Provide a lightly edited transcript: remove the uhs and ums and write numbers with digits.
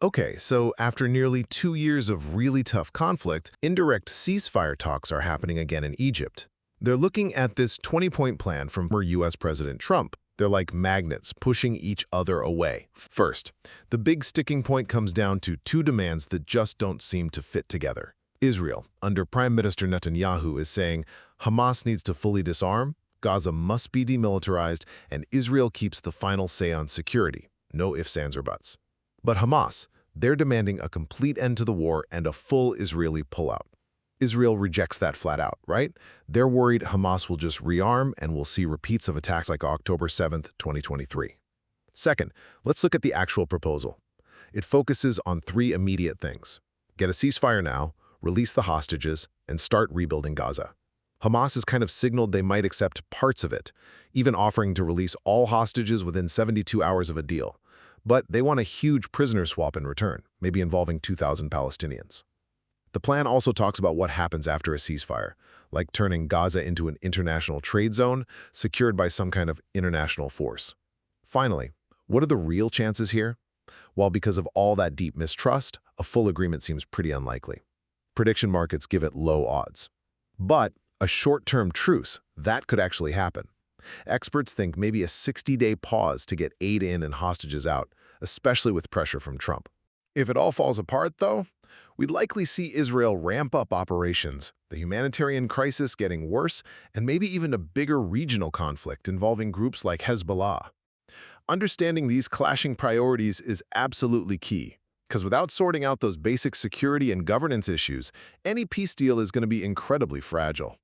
Okay, so after nearly 2 years of really tough conflict, indirect ceasefire talks are happening again in Egypt. They're looking at this 20-point plan from former US President Trump. They're like magnets pushing each other away. First, the big sticking point comes down to two demands that just don't seem to fit together. Israel, under Prime Minister Netanyahu, is saying Hamas needs to fully disarm, Gaza must be demilitarized, and Israel keeps the final say on security. No ifs, ands, or buts. But Hamas, they're demanding a complete end to the war and a full Israeli pullout. Israel rejects that flat out, right? They're worried Hamas will just rearm and we'll see repeats of attacks like October 7th, 2023. Second, let's look at the actual proposal. It focuses on three immediate things. Get a ceasefire now, release the hostages, and start rebuilding Gaza. Hamas has kind of signaled they might accept parts of it, even offering to release all hostages within 72 hours of a deal. But they want a huge prisoner swap in return, maybe involving 2,000 Palestinians. The plan also talks about what happens after a ceasefire, like turning Gaza into an international trade zone secured by some kind of international force. Finally, what are the real chances here? Well, because of all that deep mistrust, a full agreement seems pretty unlikely. Prediction markets give it low odds. But a short-term truce, that could actually happen. Experts think maybe a 60-day pause to get aid in and hostages out, especially with pressure from Trump. If it all falls apart, though, we'd likely see Israel ramp up operations, the humanitarian crisis getting worse, and maybe even a bigger regional conflict involving groups like Hezbollah. Understanding these clashing priorities is absolutely key, because without sorting out those basic security and governance issues, any peace deal is going to be incredibly fragile.